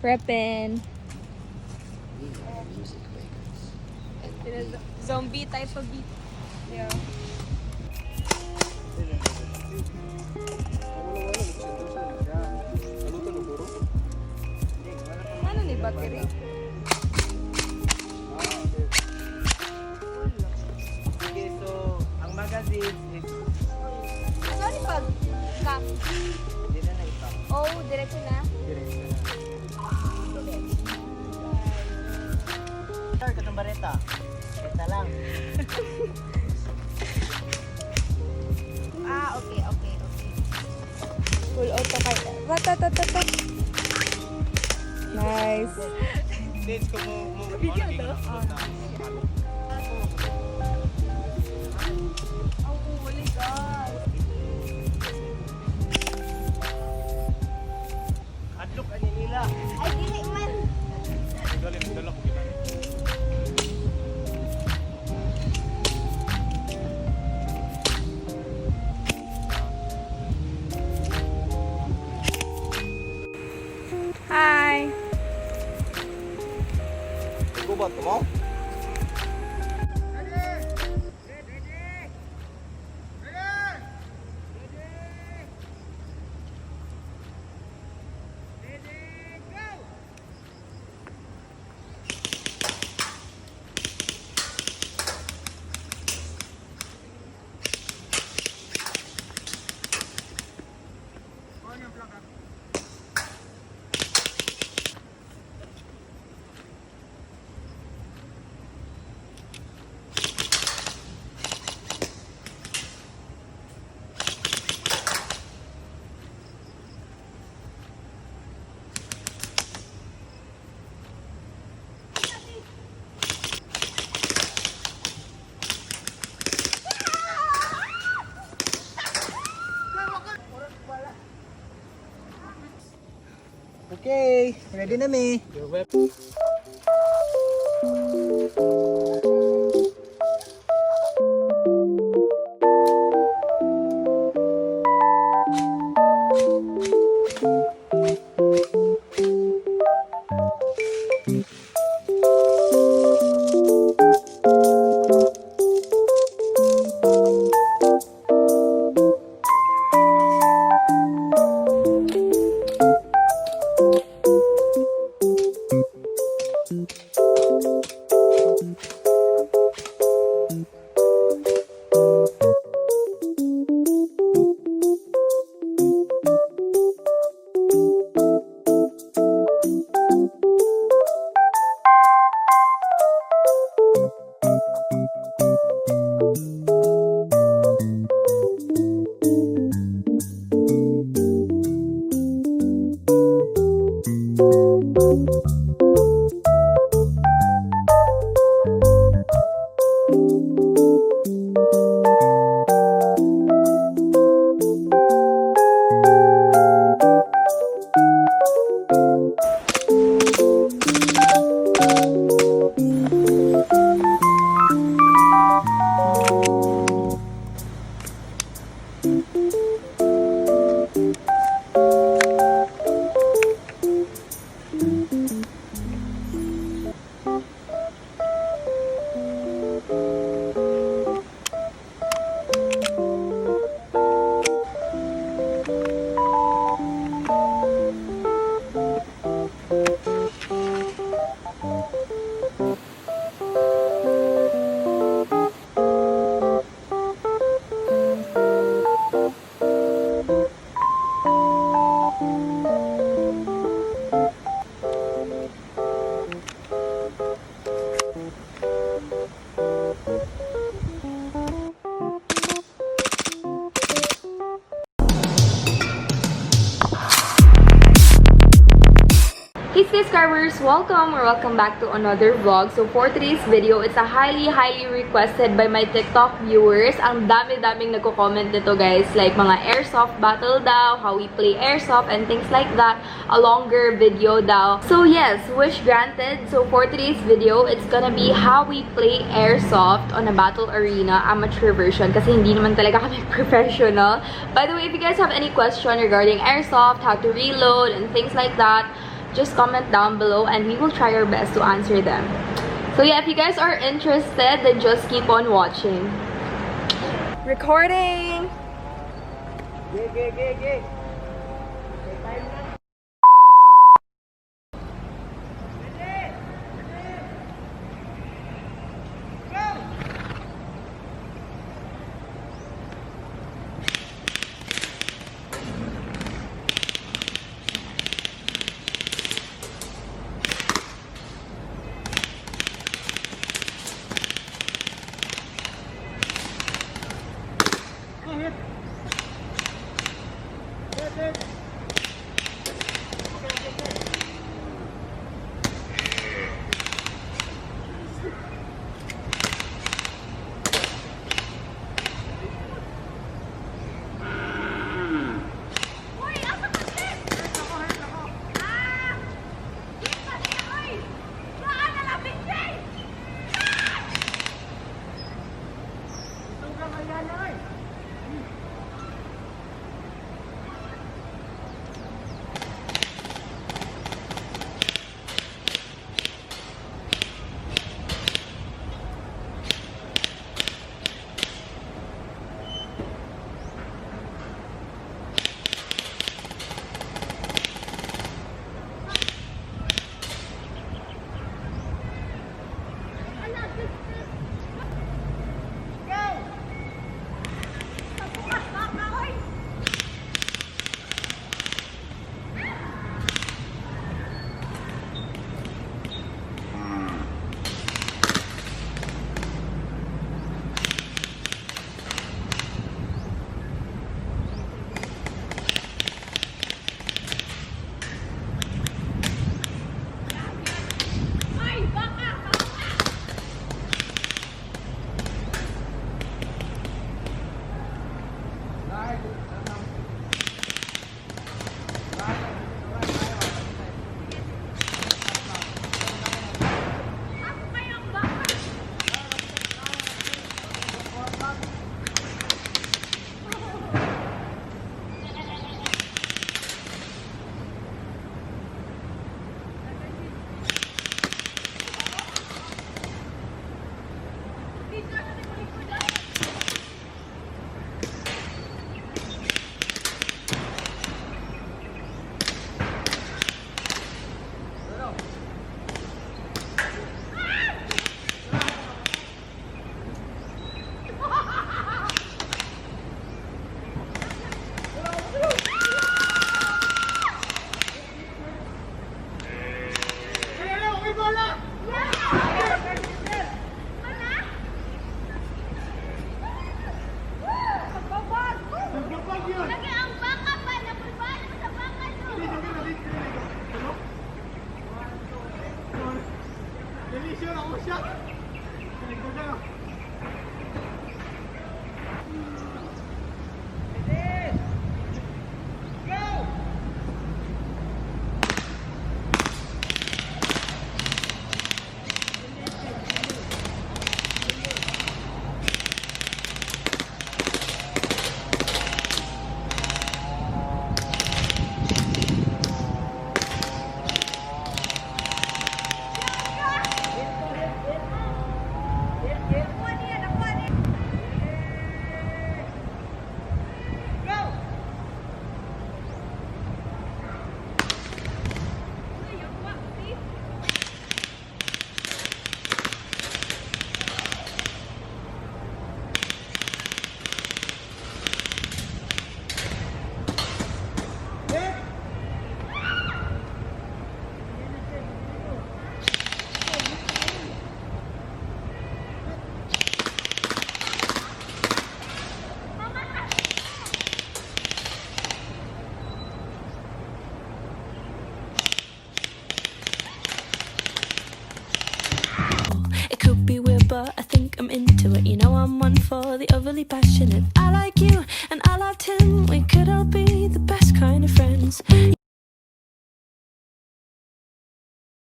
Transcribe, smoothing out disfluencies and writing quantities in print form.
Prepping. Zombie type of beat. Yeah. Ano ni battery? Okay, so ang magazine is Sorry pag cap. hindi na naipap. Oh, diretso na. Diretso na. Sir, katong bareta. Bareta lang. Okay. Full auto kayo. Wata. Nice. Let's go mo. Video to? Oh, holy God. Adlok ani nila. Ay, dili man. Galing dala ko kita. Hi. Gubat mo? Okay, ready na mi. Hey subscribers, welcome back to another vlog. So for today's video, it's a highly requested by my TikTok viewers. Ang dami-daming nagko-comment nito guys, like mga airsoft battle daw, how we play airsoft and things like that, a longer video daw. So yes, wish granted. So for today's video, it's gonna be how we play airsoft on a battle arena, amateur version, kasi hindi naman talaga kami professional. By the way, if you guys have any question regarding airsoft, how to reload and things like that, just comment down below and we will try our best to answer them. So yeah, if you guys are interested, then just keep on watching. Recording! Gay. But I think I'm into it. You know I'm one for the overly passionate.